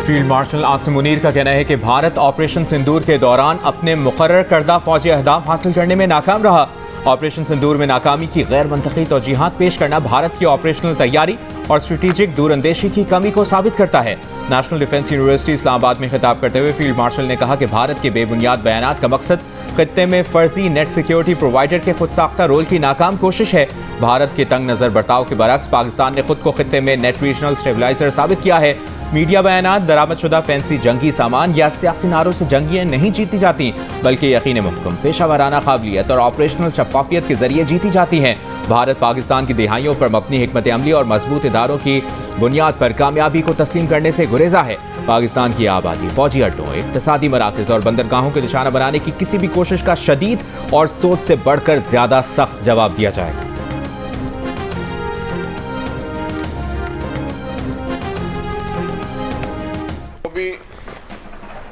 Field marshal Asim Munir का कहना है कि भारत ऑपरेशन सिंदूर के दौरान अपने मुकर्रर करदा फौजी अहदाफ हासिल करने में नाकाम रहा। ऑपरेशन सिंदूर में नाकामी की गैर मंतकी तौजीहात पेश करना भारत की ऑपरेशनल तैयारी और स्ट्रेटेजिक दूरअंदेशी की कमी को साबित करता है। नेशनल डिफेंस यूनिवर्सिटी इस्लामाबाद में खिताब करते हुए फील्ड मार्शल ने कहा कि भारत के बेबुनियाद बयानात का मकसद खित्ते में फर्जी नेट सिक्योरिटी प्रोवाइडर के खुद साख्ता रोल की नाकाम कोशिश है। भारत के तंग नजर बर्ताव के बरक्स पाकिस्तान ने खुद को खित्ते में नेट रीजनल स्टेबलाइजर साबित किया है। मीडिया बयानात दरामदशुदा फैंसी जंगी सामान या सियासी नारों से जंगियां नहीं जीती जाती, बल्कि यकीन मुहकम, पेशा वाराना काबिलियत और ऑपरेशनल शफाफियत के जरिए जीती जाती हैं। भारत पाकिस्तान की दिहाइयों पर मबनी हिकमत अमली और मजबूत इदारों की बुनियाद पर कामयाबी को तस्लीम करने से गुरेजा है। पाकिस्तान की आबादी, फौजी अड्डों, इक्तिसादी मराकज़ और बंदरगाहों के निशाना बनाने की किसी भी कोशिश का शदीद और सोच से बढ़कर ज्यादा सख्त जवाब दिया जाएगा।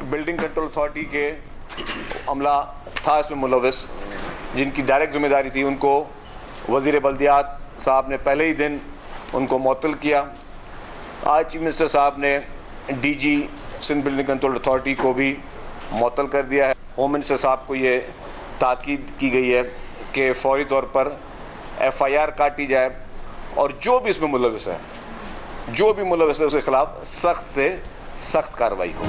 बिल्डिंग कंट्रोल अथॉरिटी के अमला था इसमें मुलविस, जिनकी डायरेक्ट जिम्मेदारी थी, उनको वज़ीर बल्दियात साहब ने पहले ही दिन उनको मुअत्तल किया। आज चीफ मिनिस्टर साहब ने DG Sindh building control authority को भी मुअत्तल कर दिया है। होम मिनिस्टर साहब को ये ताकीद की गई है कि फौरी तौर पर FIR काटी जाए और जो भी इसमें मुलविस है, उसके खिलाफ सख्त से सख्त कार्रवाई हो।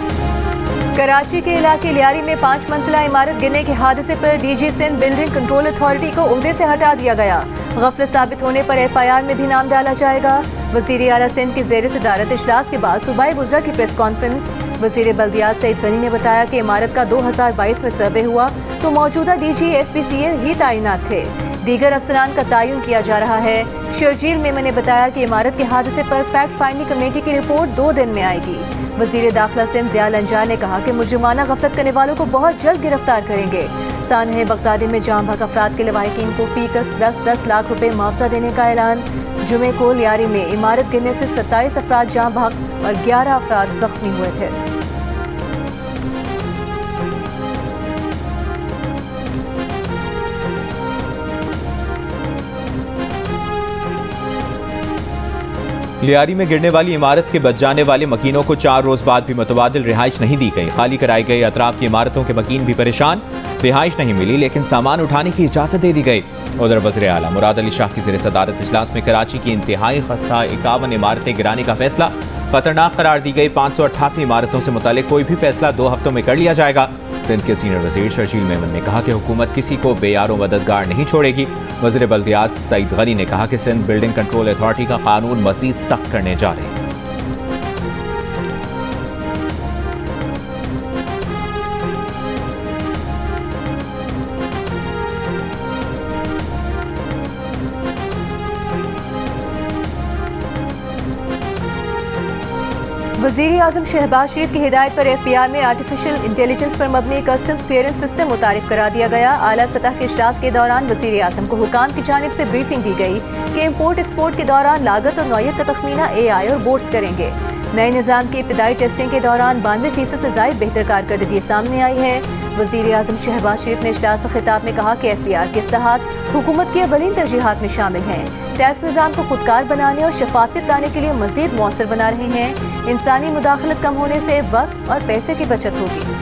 कराची के इलाके लियारी में 5 मंजिला इमारत गिरने के हादसे पर DG Sindh building control authority को ओहदे से हटा दिया गया। गफलत साबित होने पर FIR में भी नाम डाला जाएगा। वज़ीर आला सिंध की ज़ेर सदारत इजलास के बाद सूबाई वुज़रा की प्रेस कॉन्फ्रेंस। वज़ीर बल्दियात सईद गनी ने बताया कि इमारत का 2022 में सर्वे हुआ तो मौजूदा DG SPCA ही तैनात थे। दीगर अफसरान का तयन किया जा रहा है। शर्जील मेमन ने बताया कि इमारत के हादसे पर फैक्ट फाइंडिंग कमेटी की रिपोर्ट 2 दिन में आएगी। वज़ीर दाखिला सिंध ज़िया लंजार ने कहा कि मुजरिमाना गफलत करने वालों को बहुत जल्द गिरफ्तार करेंगे। सानहे बगदादी में जाम भाग अफराद के लवाहिकीन को फीकस 10-10 लाख रुपए मुआवजा देने का ऐलान। जुमे को लियारी में इमारत गिरने से 27 अफराद जाम भाग और 11 अफराद जख्मी हुए थे। लियारी में गिरने वाली इमारत के बच जाने वाले मकीनों को 4 रोज बाद भी मुतबादिल रिहाइश नहीं दी गई। खाली कराई गई अतराफ की इमारतों के मकीन भी परेशान। रिहाइश नहीं मिली लेकिन सामान उठाने की इजाजत दे दी गई। उधर वज़ीर आला मुराद अली शाह की ज़ेर सदारत इजलास में कराची की इंतहाई खस्ता 51 इमारतें गिराने का फैसला। खतरनाक करार दी गई 588 इमारतों से मुतालिक कोई भी फैसला 2 हफ्तों में कर लिया जाएगा। सिंध के सीनियर वज़ीर शर्जील मेमन ने कहा कि हुकूमत किसी को बेयारो मददगार नहीं छोड़ेगी। वज़ीर बल्दियात सईद गनी ने कहा कि सिंध बिल्डिंग कंट्रोल अथॉरिटी का कानून मज़ीद सख्त करने जा रहे हैं। वज़ीर आज़म शहबाज शरीफ की हिदायत पर FBR में आर्टिफिशियल इंटेलिजेंस पर मबनी कस्टम्स क्लियरेंस सिस्टम मुतारिफ करा दिया गया। आला सतह के इजलास के दौरान वज़ीर आज़म को हुकाम की जानिब से ब्रीफिंग दी गई कि इम्पोर्ट एक्सपोर्ट के दौरान लागत और नौयत का तखमीना AI और बोर्ड्स करेंगे। नए निज़ाम की इब्तदाई टेस्टिंग के दौरान 92% से ज़ायद बेहतर कारकर्दगी सामने आई है। वज़ीर आज़म शहबाज शरीफ ने इजलास से खिताब में कहा कि FBR के इस्लाहात हुकूमत की अवलीन तरजीहात में शामिल हैं। टैक्स निज़ाम को खुदकार बनाने और शफाफियत लाने के लिए मज़ीद मौसर बना रहे हैं। इंसानी मुदाखलत कम होने से वक्त और पैसे की बचत होगी।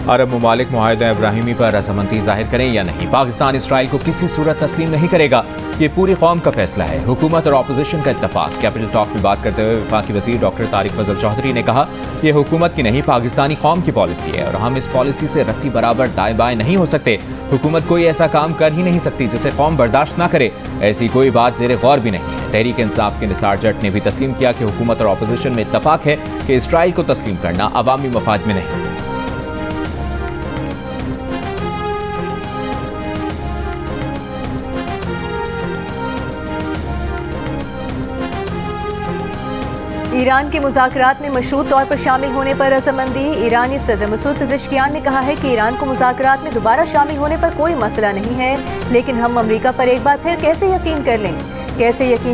अरब ममालिक मुआहिदा इब्राहिमी पर रजामंदी जाहिर करें या नहीं, पाकिस्तान इसराइल को किसी सूरत तस्लीम नहीं करेगा। ये पूरी कौम का फैसला है। हुकूमत और अपोजिशन का इत्तफाक। कैपिटल टॉक में बात करते हुए वफाकी वज़ीर डॉक्टर तारिक फजल चौधरी ने कहा कि हुकूमत की नहीं, पाकिस्तानी कौम की पॉलिसी है और हम इस पॉलिसी से रत्ती बराबर दाएं बाएं नहीं हो सकते। हुकूमत कोई ऐसा काम कर ही नहीं सकती जिसे कौम बर्दाश्त ना करे। ऐसी कोई बात ज़ेरे गौर भी नहीं है। तहरीक इंसाफ के निसार जट ने भी तस्लीम किया कि हुकूमत और अपोजिशन में इत्तफाक है कि इसराइल को तस्लीम करना अवामी मफाद में नहीं। ईरान के मुज़ाकरात में मशरूत तौर पर शामिल होने पर रजामंदी। ईरानी सदर मसूद पिज़ेश्कियान ने कहा है कि ईरान को मुज़ाकरात में दोबारा शामिल होने पर कोई मसला नहीं है, लेकिन हम अमरीका पर एक बार फिर कैसे यकीन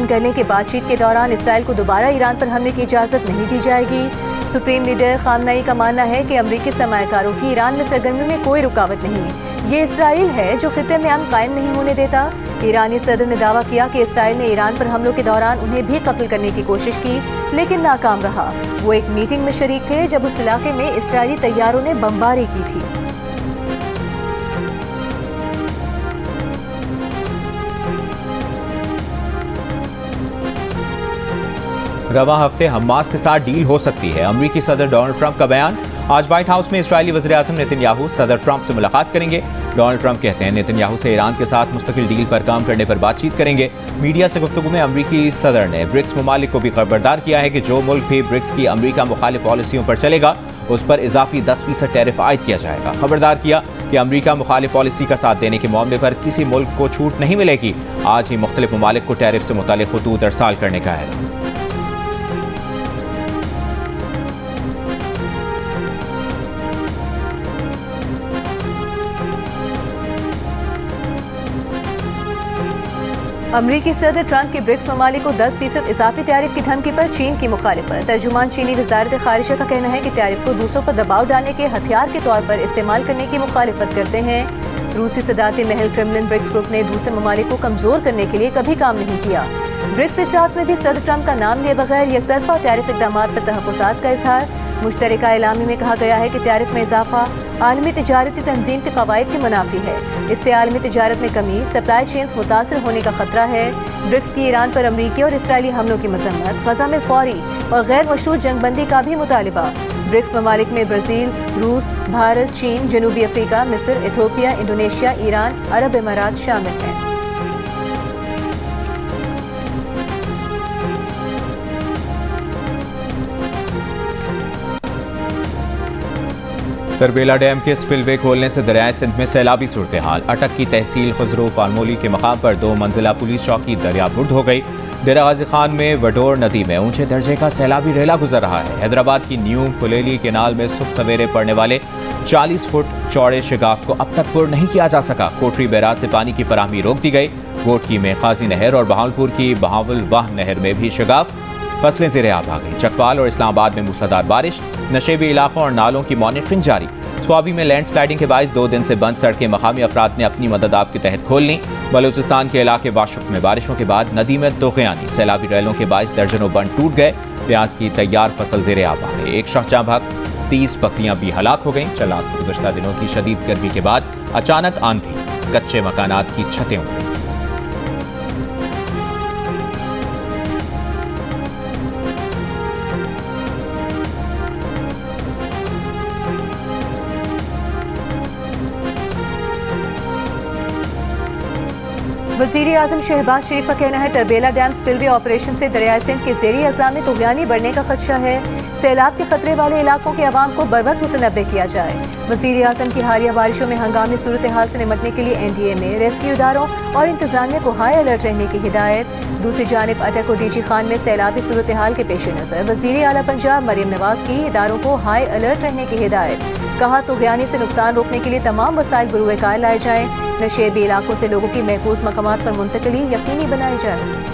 कर लें कि बातचीत के दौरान इसराइल को दोबारा ईरान पर हमले की इजाज़त नहीं दी जाएगी। सुप्रीम लीडर खामनेई का मानना है कि अमरीकी सरमायाकारों की ईरान में सरगर्मी में कोई रुकावट नहीं। ये इसराइल है जो खित्ते में अमन कायम नहीं होने देता। ईरानी सदर ने दावा किया कि इसराइल ने ईरान पर हमलों के दौरान उन्हें भी कत्ल करने की कोशिश की, लेकिन नाकाम रहा। वो एक मीटिंग में शरीक थे जब उस इलाके में इसराइली तैयारों ने बमबारी की थी। रवा हफ्ते हमास के साथ डील हो सकती है, अमरीकी सदर डोनाल्ड ट्रंप का बयान। आज व्हाइट हाउस में इस्राएली वज़ीर-ए-आज़म नेतन्याहू सदर ट्रंप से मुलाकात करेंगे। डोनाल्ड ट्रंप कहते हैं नेतन्याहू से ईरान के साथ मुस्तकिल डील पर काम करने पर बातचीत करेंगे। मीडिया से गुफ्तगू में अमरीकी सदर ने ब्रिक्स ममालिक को भी खबरदार किया है कि जो मुल्क भी ब्रिक्स की अमरीका मुखालिफ पॉलिसियों पर चलेगा उस पर इजाफी 10% टैरिफ आयद किया जाएगा। खबरदार किया कि अमरीका मुखालिफ पॉलिसी का साथ देने के मामले पर किसी मुल्क को छूट नहीं मिलेगी। आज ही मुख्तलिफ ममालिक को टैरिफ से मुतालिक खतूत अरसाल करने का है। अमरीकी सदर ट्रंप की ब्रिक्स ममालिक को 10% इजाफी टैरिफ की धमकी पर चीन की मुखालिफत। तर्जुमान चीनी वज़ारत ख़ारिजा का कहना है कि टैरिफ को दूसरों पर दबाव डालने के हथियार के तौर पर इस्तेमाल करने की मुखालिफत करते हैं। रूसी सदारती महल क्रेमलिन ब्रिक्स ग्रुप ने दूसरे ममालिक को कमज़ोर करने के लिए कभी काम नहीं किया। ब्रिक्स इजलास में भी सदर ट्रंप का नाम लिए बगैर एकतरफा टैरिफ इक़दामात पर तहफ़्फ़ुज़ात का इजहार। मुश्तरका एलामी में कहा गया है कि टैरिफ में इजाफा आलमी तिजारती तंजीम के कवायद के मुनाफी है। इससे आलमी तिजारत में कमी, सप्लाई चेन्स मुतासर होने का खतरा है। ब्रिक्स की ईरान पर अमरीकी और इसराइली हमलों की मजम्मत, गजा में फौरी और गैर मशरूत जंगबंदी का भी मुतालिबा। ब्रिक्स ममालिक में ब्राज़ील, रूस, भारत, चीन, जनूबी अफ्रीका, मिस्र, इथोपिया, इंडोनेशिया, ईरान, अरब इमारात शामिल हैं। तरबेला डैम के स्पिलवे खोलने से दरियाए सिंध में सैलाबी सूरत हाल। अटक की तहसील खुजरू फारमोली के मकाम पर 2 मंजिला पुलिस चौकी दरियाबुर्द हो गई। डेरा गाजी खान में वडोर नदी में ऊंचे दर्जे का सैलाबी रेला गुजर रहा है। हैदराबाद की न्यू फुलेली केनाल में सुबह सवेरे पड़ने वाले 40 फुट चौड़े शिगाफ को अब तक पुर नहीं किया जा सका। कोटरी बैराज से पानी की फराहमी रोक दी गई। गोटकी में खाजी नहर और बहावलपुर की बहावल वाह नहर में भी शिगाफ। फसलें ज़ेर-ए-आब आ गई। चकवाल और इस्लामाबाद में मूसलाधार बारिश। नशेबी इलाकों और नालों की मॉनिटरिंग जारी। स्वाबी में लैंडस्लाइडिंग के बायस 2 दिन से बंद सड़कें मकामी अफराद ने अपनी मदद आप के तहत खोल ली। बलूचिस्तान के इलाके वाशुक में बारिशों के बाद नदी में तूफ़ानी सैलाबी रैलों के बायस दर्जनों बंद टूट गए। प्याज की तैयार फसल ज़ेर-ए-आब आ गई। एक शख्स जहाँ भाग 30 बकरियां भी हलाक हो गईं। चलास में गुज़श्ता दिनों की शदीद गर्मी के बाद अचानक आंधी, कच्चे मकानात की छतें उड़ गईं। वज़ीर आज़म शहबाज शरीफ का कहना है तरबेला डैम स्पिलवे ऑपरेशन से दरियाए सिंध के ज़ेरी अज़ला में तुग़यानी बढ़ने का खदशा है। सैलाब के खतरे वाले इलाकों के अवाम को बरवक्त मुतनब्बे किया जाए। वज़ीर आज़म की हालिया बारिशों में हंगामी सूरत हाल से निमटने के लिए NDA में रेस्क्यू इदारों और इंतजामिया को हाई अलर्ट रहने की हिदायत। दूसरी जानिब अटक और DG खान में सैलाबी सूरत हाल के पेश नज़र वज़ीर आला पंजाब मरियम नवाज की इदारों को हाई अलर्ट रहने की हिदायत। कहा तुग़यानी से नुकसान रोकने के लिए तमाम वसाइल बरूए कार लाए जाएँ। नशेबी इलाकों से लोगों की महफूज मकामात पर मुंतकिली यकीनी बनाई जाए।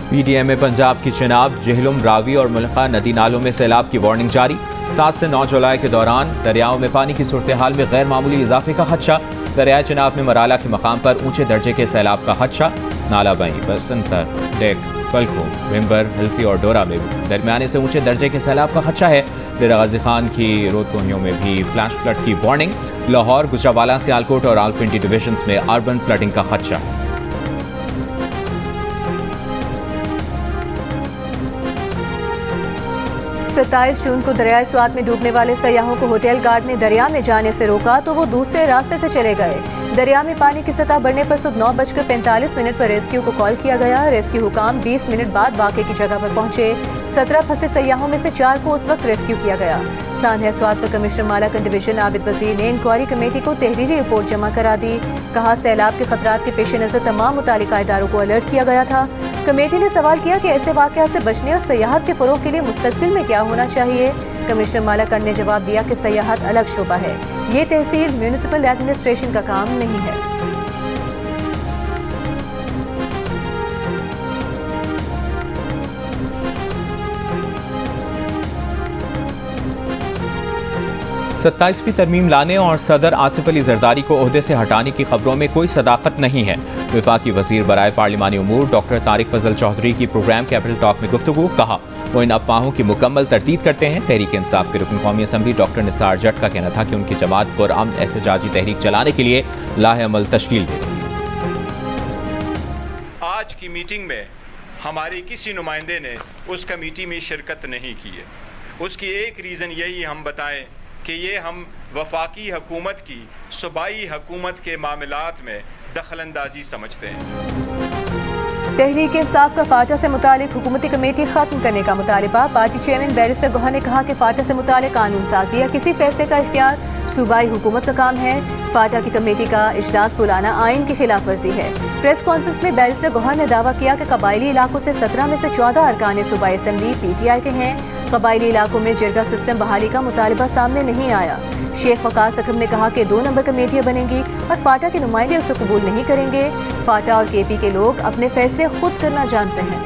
PDM में पंजाब की चिनाब, जेहलुम, रावी और मुल्का नदी नालों में सैलाब की वार्निंग जारी। 7 से 9 जुलाई के दौरान दरियाओं में पानी की सूरत हाल में गैर मामूली इजाफे का खदशा। दरियाए चिनाब में मराला के मकाम पर ऊंचे दर्जे के सैलाब का खदशा। नालाबई, बसंतर, डेक, पलको, विम्बर, हल्सी और डोरा में दरमियाने से ऊंचे दर्जे के सैलाब का खदशा है। डेरा गाजी खान की रोदकोहियों में भी फ्लैश फ्लड की वार्निंग। लाहौर, गुजरावाला, सियालकोट और रावलपिंडी डिविजन्स में अर्बन फ्लडिंग का खदशा है। 27 जून को दरियाए स्वात में डूबने वाले सयाहों को होटल गार्ड ने दरिया में जाने से रोका तो वो दूसरे रास्ते से चले गए। दरिया में पानी की सतह बढ़ने पर सुबह 9:45 पर रेस्क्यू को कॉल किया गया। रेस्क्यू हुकाम 20 मिनट बाद वाक़े की जगह पर पहुंचे। 17 फंसे सयाहों में से 4 को उस वक्त रेस्क्यू किया गया। सानहा स्वात पर कमिश्नर मालाकन डिवीजन आबिद वजीर ने इंक्वायरी कमेटी को तहरीरी रिपोर्ट जमा करा दी। कहा सैलाब के खतरात के पेश नज़र तमाम मुतालिका इदारों को अलर्ट किया गया था। कमेटी ने सवाल किया कि ऐसे वाक़यात से बचने और सयाहत के फ़रोग़ के लिए मुस्तक़बिल में क्या होना चाहिए। कमिश्नर मालाकंड ने जवाब दिया कि सयाहत अलग शोबा है, ये तहसील म्यूनिसिपल एडमिनिस्ट्रेशन का काम नहीं है। सत्ताईसवीं तरमीम लाने और सदर आसिफ अली जरदारी को ओहदे से हटाने की खबरों में कोई सदाकत नहीं है। वफाकी वजीर बराए पार्लिमानी उमूर डॉक्टर तारिक फजल चौधरी की प्रोग्राम कैपिटल टॉक में गुफ्तगू, कहा वो इन अफवाहों की मुकम्मल तरदीद करते हैं। तहरीक इंसाफ के रुकन कौमी असम्बली डॉक्टर निसार जट का कहना था कि उनकी जमात पुरअमन एहतजाजी तहरीक चलाने के लिए लाहे अमल तश्कील दे रही है। आज की मीटिंग में हमारे किसी नुमाइंदे ने उस कमेटी में शिरकत नहीं की है। उसकी एक रीज़न यही हम बताएं कि ये हम वफाकी हुकूमत की सूबाई हुकूमत के मामलात में दखलंदाजी समझते हैं। तहरीक इंसाफ का फाटा से मुतालिक हुकूमती कमेटी खत्म करने का मुतालिबा। पार्टी चेयरमैन बैरिस्टर गोहा ने कहा कि फाटा से मुतालिक कानून साजी या किसी फैसले का इख्तियार सूबाई हुकूमत का काम है। फाटा की कमेटी का इजलास बुलाना आइन की खिलाफ वर्जी है। प्रेस कॉन्फ्रेंस में बैरिस्टर गोहा ने दावा किया कि कबायली इलाकों से 17 में से 14 अरकान सूबाई असम्बली PTI के हैं। कबायली इलाकों में जिरगा सिस्टम बहाली का मुतालिबा सामने नहीं आया। शेख वकास अकरम ने कहा कि 2 नंबर कमेटियां बनेंगी और फाटा के नुमाइंदे उसे कबूल नहीं करेंगे। फाटा और KP के लोग अपने फैसले खुद करना जानते हैं।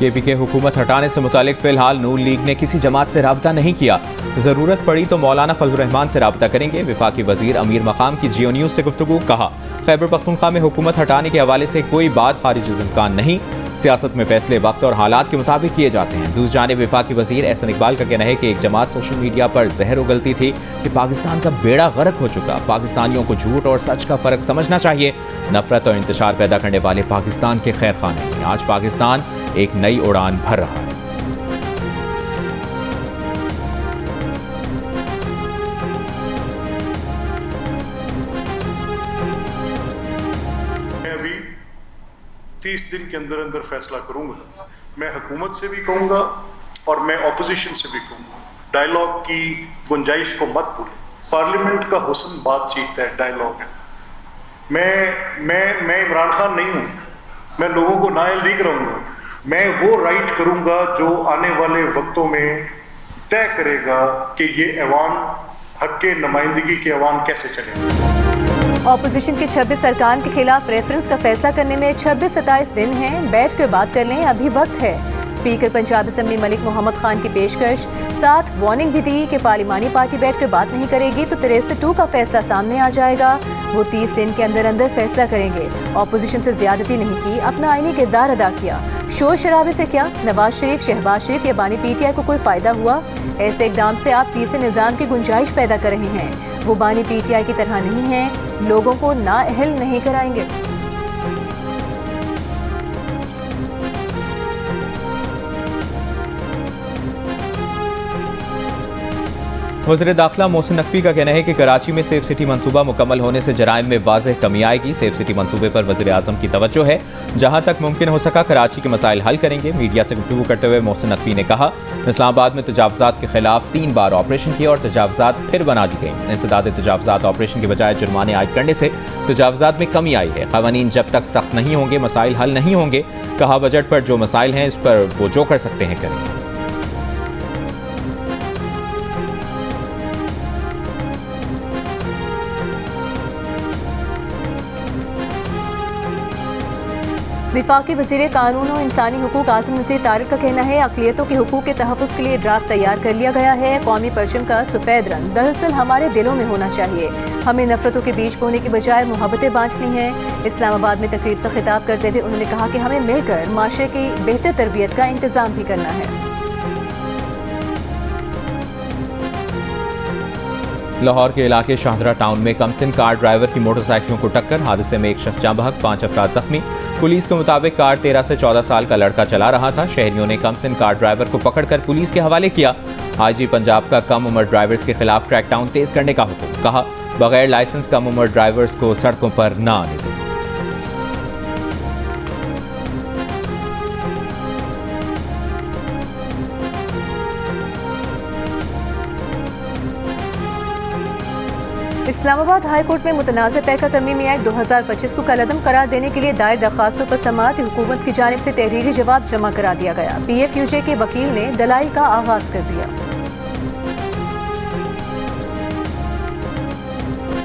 KP के हुकूमत हटाने से मुतालिक फिलहाल नून लीग ने किसी जमात से राब्ता नहीं किया। ज़रूरत पड़ी तो मौलाना फजल रहमान से राब्ता करेंगे। वफाकी वजीर अमीर मकाम की जियो न्यूज़ से गुफ्तगू, कहा खैबर पख्तूनख्वा में हुकूमत हटाने के हवाले से कोई बात खारिज इम्कान नहीं। सियासत में फैसले वक्त और हालात के मुताबिक किए जाते हैं। दूसरी जानिब वफाकी वजीर एहसन इकबाल का कहना है कि एक जमात सोशल मीडिया पर जहर उगलती थी कि पाकिस्तान का बेड़ा गर्क हो चुका। पाकिस्तानियों को झूठ और सच का फ़र्क समझना चाहिए। नफरत और इंतशार पैदा करने वाले पाकिस्तान के खैर खां नहीं। आज पाकिस्तान एक नई उड़ान भर रहा है। मैं अभी 30 दिन के अंदर अंदर फैसला करूंगा। मैं हुकूमत से भी कहूंगा और मैं ऑपोजिशन से भी कहूंगा, डायलॉग की गुंजाइश को मत भूलें। पार्लियामेंट का हुस्न बातचीत है, डायलॉग है। मैं इमरान खान नहीं हूं, मैं लोगों को नाअहल नहीं कराऊंगा। मैं वो राइट करूंगा जो आने वाले वक्तों में तय करेगा कि ये ऐवान हक के नुमाइंदगी के ऐवान कैसे चलेगा। ऑपोजिशन के 26 अरकान के खिलाफ रेफरेंस का फैसला करने में 26-27 दिन हैं। बैठ कर बात कर लें, अभी वक्त है। स्पीकर पंजाब असम्बली मलिक मोहम्मद खान की पेशकश, साथ वार्निंग भी दी कि पार्लिमानी पार्टी बैठ कर बात नहीं करेगी तो 63 का फैसला सामने आ जाएगा। वो 30 दिन के अंदर अंदर फैसला करेंगे। ऑपोजिशन से ज्यादती नहीं की, अपना आईनी किरदार अदा किया। शोर शराबे से क्या नवाज शरीफ, शहबाज शरीफ या बानी PTI को कोई फायदा हुआ? ऐसे इकदाम से आप तीसरे निज़ाम की गुंजाइश पैदा कर रहे हैं। वो बानी PTI की तरह नहीं है, लोगों को नाअहल नहीं कराएंगे। वज़ीर दाखिला मोहसिन नकवी का कहना है कि कराची में सेफ सिटी मंसूबा मुकम्मल होने से जराइम में वाज़ेह कमी आएगी। सेफ सिटी मंसूबे पर वज़ीर आज़म की तवज्जो है। जहां तक मुमकिन हो सका कराची के मसाइल हल करेंगे। मीडिया से गुफ्तगू करते हुए मोहसिन नकवी ने कहा, इस्लामाबाद में तजावुज़ात के खिलाफ 3 बार ऑपरेशन किए और तजावुज़ात फिर बना दी गई। इंसदाद तजावुज़ात ऑपरेशन के बजाय जुर्माने आयद करने से तजावुज़ात में कमी आई है। क़वानीन जब तक सख्त नहीं होंगे मसाइल हल नहीं होंगे। कहा बजट पर जो मसाइल हैं इस पर वो जो कर सकते हैं करेंगे। विफाकी वज़ीर कानून और इंसानी हुकूक आसिम नज़ीर तारिक का कहना है, अक़लियतों के हुकूक के तहफ़्फ़ुज़ के लिए ड्राफ्ट तैयार कर लिया गया है। कौमी परचम का सफ़ेद रंग दरअसल हमारे दिलों में होना चाहिए। हमें नफ़रतों के बीज बोने की बजाय मोहब्बतें बांटनी हैं। इस्लामाबाद में तकरीब से खिताब करते हुए उन्होंने कहा कि हमें मिलकर माशरे की बेहतर तरबियत का इंतज़ाम भी करना है। लाहौर के इलाके शाहदरा टाउन में कमसिन कार ड्राइवर की मोटरसाइकिलों को टक्कर। हादसे में एक शख्स जाँ बहक, 5 अफराद जख्मी। पुलिस के मुताबिक कार 13 से 14 साल का लड़का चला रहा था। शहरियों ने कमसिन कार ड्राइवर को पकड़कर पुलिस के हवाले किया। IG पंजाब का कम उम्र ड्राइवर्स के खिलाफ क्रैकडाउन तेज करने का हुक्म। कहा बगैर लाइसेंस कम उम्र ड्राइवर्स को सड़कों पर न आने दें। इस्लामाबाद हाई कोर्ट में मुतनाज़ पैका तरमीमी एक्ट 2025 को कलअदम करार देने के लिए दायर दरखास्तों पर समाअत हुकूमत की जानिब से तहरीरी जवाब जमा करा दिया गया। PFUJ के वकील ने दलाइल का आगाज कर दिया।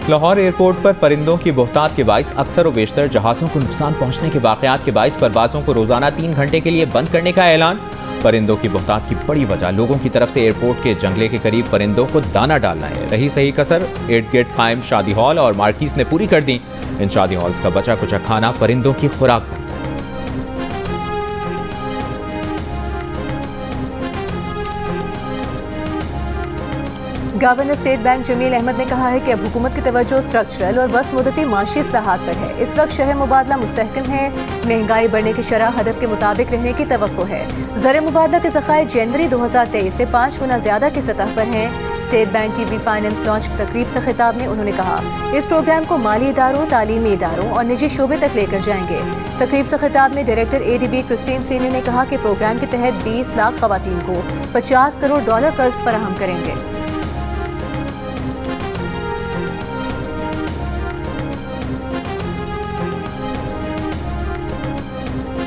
लाहौर एयरपोर्ट पर परिंदों की बहुतात के बाइस अक्सर व बेशतर जहाज़ों को नुकसान पहुंचने के वाक़यात के बाइस परवाज़ों को रोज़ाना 3 घंटे के लिए बंद करने का ऐलान। परिंदों की बहुतात की बड़ी वजह लोगों की तरफ से एयरपोर्ट के जंगले के करीब परिंदों को दाना डालना है। रही सही कसर इर्द गिर्द कायम शादी हॉल और मार्किस ने पूरी कर दी। इन शादी हॉल्स का बचा कुचा खाना परिंदों की खुराक बनता है। Governor State Bank Jamil Ahmed ने कहा है कि अब हुकूमत की तवज्जो स्ट्रक्चरल और बस मुद्दती माशी इस्लाहात पर है। इस वक्त शरह मुबादला मुस्तहकम है, महंगाई बढ़ने की शरह हदफ के मुताबिक रहने की तवक्को है। ज़र मुबादला के ज़खायर जनवरी 2023 से 5 गुना ज़्यादा की सतह पर हैं। स्टेट बैंक की वी फाइनेंस लॉन्च तकरीब से खिताब में उन्होंने कहा इस प्रोग्राम को माली इदारों, तालीमी इदारों और निजी शोबे तक लेकर जाएंगे। तकरीब से खिताब में डायरेक्टर ADB क्रिस्टीन सीनी ने कहा कि प्रोग्राम के तहत 20 लाख खवातीन को $50 करोड़ कर्ज फराहम करेंगे।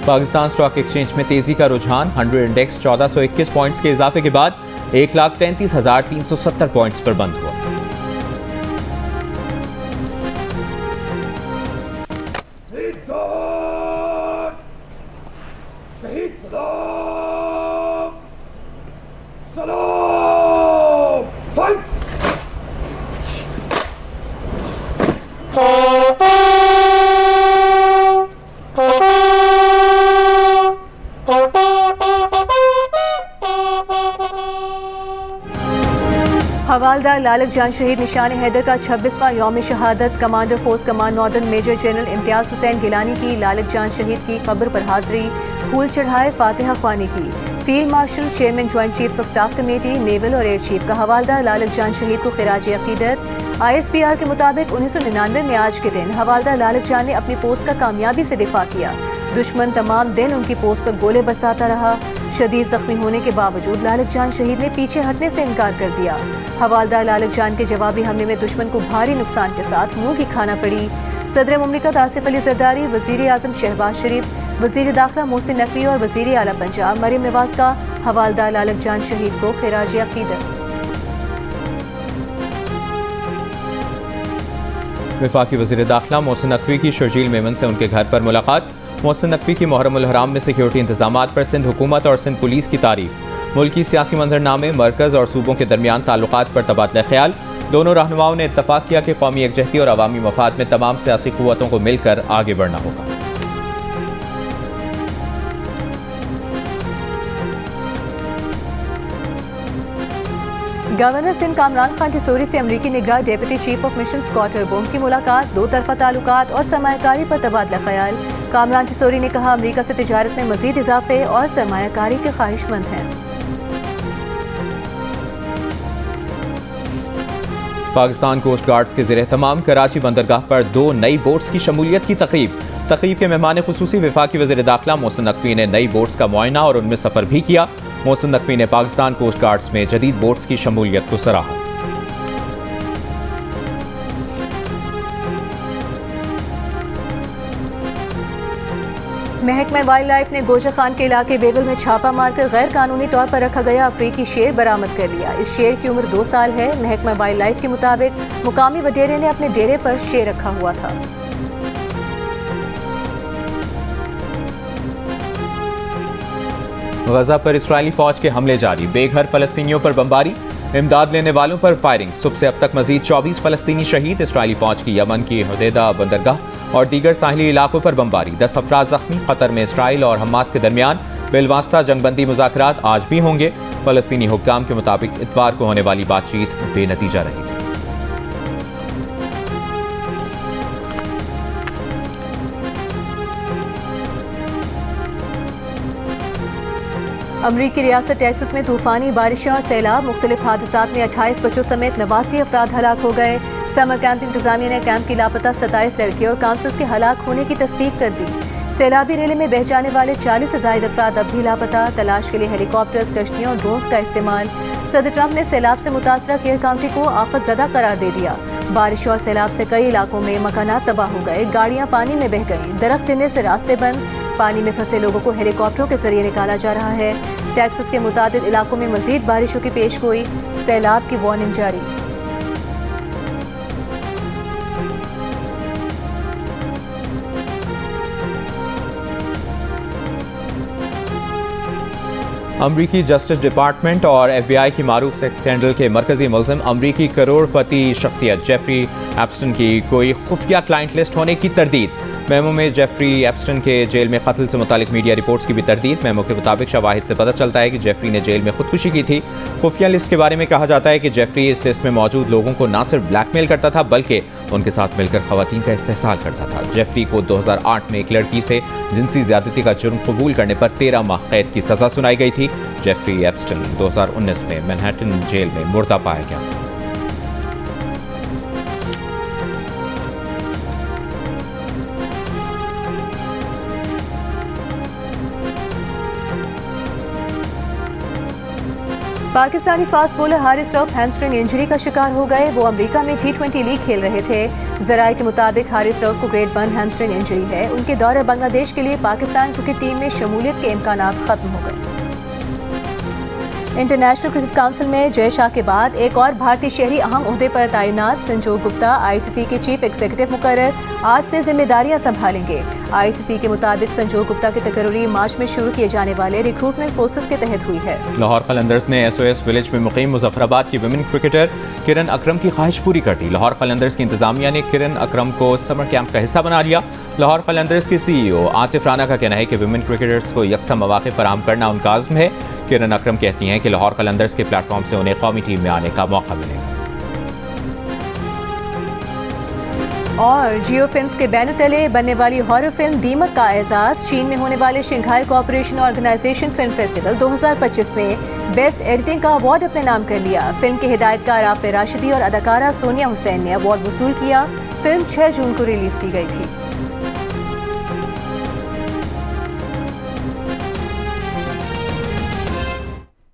पाकिस्तान स्टॉक एक्सचेंज में तेजी का रुझान 100 इंडेक्स 1421 पॉइंट्स के इजाफे के बाद 1,33,370 पॉइंट्स पर बंद हुआ। हवालदार लालक जान शहीद निशान हैदर का 26वां यौम शहादत। Commander force command northern major general Imtiaz Hussain Gilani की लालक जान शहीद की कब्र पर हाजिरी, फूल चढ़ाए, फातिहा ख्वानी की। Field marshal, chairman joint chiefs of staff committee, naval और एयर चीफ का हवालदार लालक जान शहीद को खिराज अकीदत। ISPR के मुताबिक 1999 में आज के दिन हवालदार लालक जान ने अपनी पोस्ट का कामयाबी से दिफा किया। दुश्मन तमाम दिन उनकी पोस्ट पर गोले बरसाता रहा। शदीद जख्मी होने के बावजूद लालक जान शहीद ने पीछे हटने से इनकार कर दिया। हवालदार लालक जान के जवाबी हमले में दुश्मन को भारी नुकसान के साथ मुंह की खाना पड़ी। सदर मुमलिकत आसिफ अली जरदारी, वज़ीर आज़म शहबाज शरीफ, वज़ीर दाखिला मोहसिन नकवी और वज़ीर आला पंजाब मरियम नवाज का हवालदार लालक जान शहीद को खिराज अकीदत। वफाकी वज़ीर दाखिला मोहसिन नकवी की शर्जील मेमन से उनके घर पर मुलाकात। मोहसिन नकवी की मुहर्रम उल हराम में सिक्योरिटी इंतजामात पर सिंध हुकूमत और सिंध पुलिस की तारीफ। मुल्की सियासी मंजरनामे, मरकज़ और सूबों के दरमियान ताल्लुकात पर तबादला ख्याल। दोनों रहनुमाओं ने इत्तफाक किया कि कौमी यकजहती और अवामी मफाद में तमाम सियासी कुव्वतों को मिलकर आगे बढ़ना होगा। गवर्नर सिंध कामरान खान टिसोरी से अमरीकी निगरान deputy chief of mission Scott एरबोम की मुलाकात। दो तरफा ताल्लुकात और सरमायाकारी पर तबादला ख्याल। कामरान टिसोरी ने कहा अमरीका से तिजारत में मजीद इजाफे और सरमायाकारी के ख्वाहिशमंद हैं। पाकिस्तान कोस्ट गार्ड्स के ज़ेर एहतमाम कराची बंदरगाह पर 2 नई बोट्स की शमूलियत की तकरीब। तकरीब के मेहमान खुसूसी वफाकी वज़ीर दाखिला मोहसिन नकवी ने नई बोट्स का मुआयना और उनमें सफ़र भी किया। मोहसिन नकवी ने पाकिस्तान कोस्ट गार्ड्स में जदीद बोट्स की शमूलियत को सराहा। महकमा वाइल्ड लाइफ ने गोशा खान के इलाके बेवल में छापा मारकर गैर कानूनी तौर पर रखा गया अफ्रीकी शेर बरामद कर लिया। इस शेर की उम्र 2 साल है। महकमा वाइल्ड लाइफ के मुताबिक मुकामी वडेरे ने अपने डेरे पर शेर रखा हुआ था। गजा पर इस्राएली फौज के हमले जारी, बेघर फलस्तीनियों पर बमबारी, इमदाद लेने वालों पर फायरिंग। सुबह से अब तक मजीद 24 फलस्तीनी शहीद। इस्राएली फौज की यमन की हुदैदा बंदरगाह और दीगर साहिली इलाकों पर बमबारी। 10 अफराद जख्मी। कतर में इसराइल और हमास के दरमियान बिलवास्ता जंगबंदी मुज़ाकरात आज भी होंगे। फलस्तीनी हुक्काम के मुताबिक इतवार को होने वाली बातचीत बेनतीजा रही। अमरीकी रियासत टेक्सास में तूफानी बारिशें और सैलाब। मुख्तलिफ हादसात में 28 बच्चों समेत 89 अफराद हलाक हो गए। समर कैंप इंतजामिया ने कैंप की लापता 27 लड़के और काउंसलर्स के हलाक होने की तस्दीक कर दी। सैलाबी रैली में बह जाने वाले 40 से ज़ायद अफराद अब भी लापता। तलाश के लिए हेलीकॉप्टर्स, कश्तियों और ड्रोन्स का इस्तेमाल। सदर ट्रंप ने सैलाब से मुतासरा केयर काउंटी को आफत ज़दा करार दे दिया। बारिश और सैलाब से कई इलाकों में मकानात तबाह हो गए, गाड़ियां पानी में बह गईं, दरख्त गिरने से रास्ते बंद, पानी में फंसे लोगों को हेलीकॉप्टरों के जरिए निकाला जा रहा है। टेक्सास के मुतादिद इलाकों में मजीद बारिशों की पेशगोई, सैलाब की वार्निंग जारी। अमरीकी जस्टिस डिपार्टमेंट और FBI की मारूफ सेक्स स्कैंडल के मरकजी मुलजिम अमरीकी करोड़पति शख्सियत जेफरी एप्स्टन की कोई खुफिया क्लाइंट लिस्ट होने की तरदीद। मेमो में जेफरी एप्स्टन के जेल में कत्ल से मुतालिक मीडिया रिपोर्ट्स की भी तरदीद। मेमो के मुताबिक शवाहिद से पता चलता है कि जेफरी ने जेल में खुदकुशी की थी। खुफिया लिस्ट के बारे में कहा जाता है कि जेफरी इस लिस्ट में मौजूद लोगों को न सिर्फ ब्लैकमेल करता था बल्कि उनके साथ मिलकर खवातीन का इस्तेहसाल करता था। जेफरी को 2008 में एक लड़की से जिनसी ज्यादती का जुर्म कबूल करने पर 13 माह कैद की सजा सुनाई गई थी। जेफरी एप्स्टन 2019 में मैनहट्टन जेल में मुर्दा पाया गया था। Pakistani fast bowler Haris Rauf hamstring injury का शिकार हो गए। वो अमेरिका में T20 लीग खेल रहे थे। जराये के मुताबिक हारिस रऊफ को ग्रेड 1 हैमस्ट्रिंग इंजरी है। उनके दौरे बांग्लादेश के लिए पाकिस्तान क्रिकेट टीम में शमूलियत के इम्कानात खत्म हो गए। इंटरनेशनल क्रिकेट काउंसिल में जय शाह के बाद एक और भारतीय शहरी अहम ओहदे पर तैनात। संजोग गुप्ता ICC के चीफ एग्जीक्यूटिव मुकर्रर, आज से जिम्मेदारियां संभालेंगे। ICC के मुताबिक संजोग गुप्ता की तकर्री मार्च में शुरू किए जाने वाले रिक्रूटमेंट प्रोसेस के तहत हुई है। लाहौर कलंदर्स ने SOS विलेज में मुकीम मुजफ्फराबाद की विमेन क्रिकेटर किरण अकरम की ख्वाहिश पूरी कर दी। लाहौर कलंदर्स की इंतजामिया ने किरण अकरम को समर कैंप का हिस्सा बना लिया। लाहौर कलंदर्स की CEO आतिफ राना का कहना है कि विमेन क्रिकेटर्स को यकसा मौके फराहम करना उनका आज़्म है। किरण अकरम कहती हैं कि लाहौर कलंदर्स के प्लेटफॉर्म से उन्हें कौमी टीम में आने का मौका मिलेगा। और जियो फिल्म्स के बैनर तले बनने वाली हॉरर फिल्म दीमक का एजाज चीन में होने वाले Shanghai cooperation organisation film festival 2025 में बेस्ट एडिटिंग का अवार्ड अपने नाम कर लिया। फिल्म के हिदायतकार आफे राशिदी और अदाकारा सोनिया हुसैन ने अवार्ड वसूल किया। फिल्म 6 जून को रिलीज की गई थी।